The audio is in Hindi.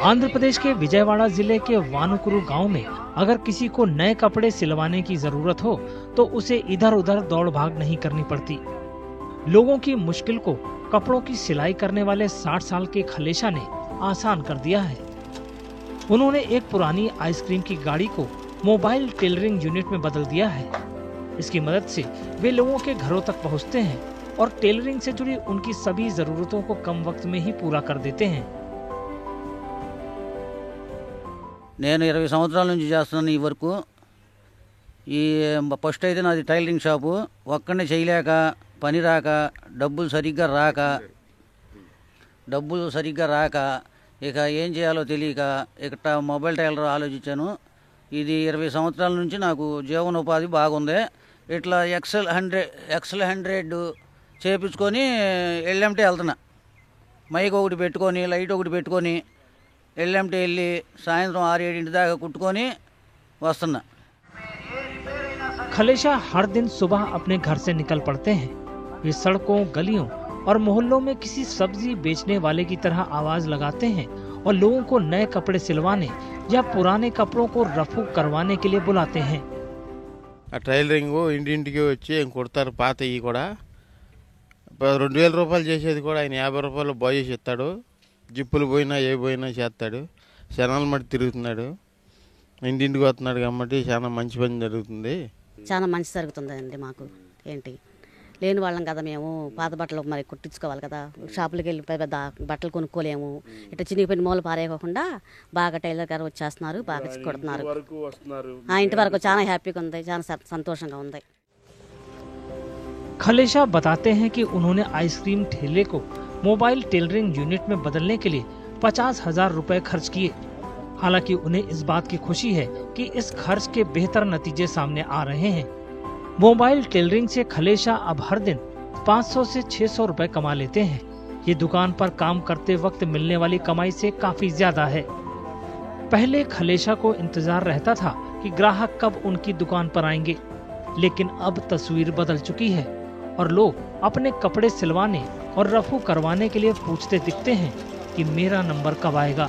आंध्र प्रदेश के विजयवाड़ा जिले के वानुकुरु गांव में अगर किसी को नए कपड़े सिलवाने की जरूरत हो तो उसे इधर उधर दौड़ भाग नहीं करनी पड़ती। लोगों की मुश्किल को कपड़ों की सिलाई करने वाले 60 साल के खलेशा ने आसान कर दिया है। उन्होंने एक पुरानी आइसक्रीम की गाड़ी को मोबाइल टेलरिंग यूनिट में बदल दिया है। इसकी मदद से वे लोगों के घरों तक पहुंचते हैं और टेलरिंग से जुड़ी उनकी सभी जरूरतों को कम वक्त में ही पूरा कर देते हैं। నేను 20 సంవత్సరాల నుంచి చేస్తున్నాను ఈ వర్క్। ఈ ఫస్ట్ అయితే నాది టైలరింగ్ షాపు, ఒక్కనే చేయలేక పని రాక డబ్బులు సరిగ్గా రాక ఇక ఏం చేయాలో తెలియక ఇక మొబైల్ టైలర్ ఆలోచించాను। ఇది 20 సంవత్సరాల నుంచి నాకు జీవనోపాధి బాగుంది। ఇట్లా ఎక్సెల్ 100 చేపించుకొని ఎల్ఎంటీ వెళ్తున్నా, మైక్ ఒకటి పెట్టుకొని లైట్ ఒకటి పెట్టుకొని एलएमटी వెళ్ళి సాయంత్రం 6-7 దాకా కుట్టుకొని వస్తున్నా। खलेशा हर दिन सुबह अपने घर से निकल पड़ते हैं। वे सड़कों, गलियों और मोहल्लों में किसी सब्जी बेचने वाले की तरह आवाज लगाते हैं और लोगों को नए कपड़े सिलवाने या पुराने कपड़ों को रफू करवाने के लिए बुलाते हैं। టైలరింగ్ ఇంటింటికి వచ్చి కుడతారు। పాతవి కూడా 2000 రూపాయలు చేసేది కూడా ఆయన 50 రూపాయలు బాయ్ చేసి ఇస్తాడు। జిప్పులు పోయినా ఏ పోయినా చేస్తాడు। శనాలు మట్టి తిరుగుతున్నాడు, ఇంటింటికి వస్తున్నాడు కాబట్టి చాలా మంచి పని జరుగుతుంది। చాలా మంచి జరుగుతుందండి మాకు। ఏంటి లేని వాళ్ళం కదా మేము, పాత బట్టలు మరి కుట్టించుకోవాలి కదా, షాపులకు వెళ్ళి పెద్ద బట్టలు కొనుక్కోలేము। ఇట్లా చినిగిపోయిన మూల పారేయకుండా బాగా టైలర్ గారు వచ్చేస్తున్నారు, బాగా కుడుతున్నారు। ఇంటి వరకు చాలా హ్యాపీగా ఉంది, చాలా సంతోషంగా ఉంది। खलेशा बताते हैं कि उन्होंने आइसक्रीम ठेले को मोबाइल टेलरिंग यूनिट में बदलने के लिए 50,000 रुपए खर्च किए। हालांकि उन्हें इस बात की खुशी है कि इस खर्च के बेहतर नतीजे सामने आ रहे हैं। मोबाइल टेलरिंग से खलेशा अब हर दिन 500 से 600 रुपए कमा लेते हैं। ये दुकान पर काम करते वक्त मिलने वाली कमाई से काफी ज्यादा है। पहले खलेशा को इंतजार रहता था कि ग्राहक कब उनकी दुकान पर आएंगे, लेकिन अब तस्वीर बदल चुकी है और लोग अपने कपड़े सिलवाने और रफू करवाने के लिए पूछते दिखते हैं कि मेरा नंबर कब आएगा।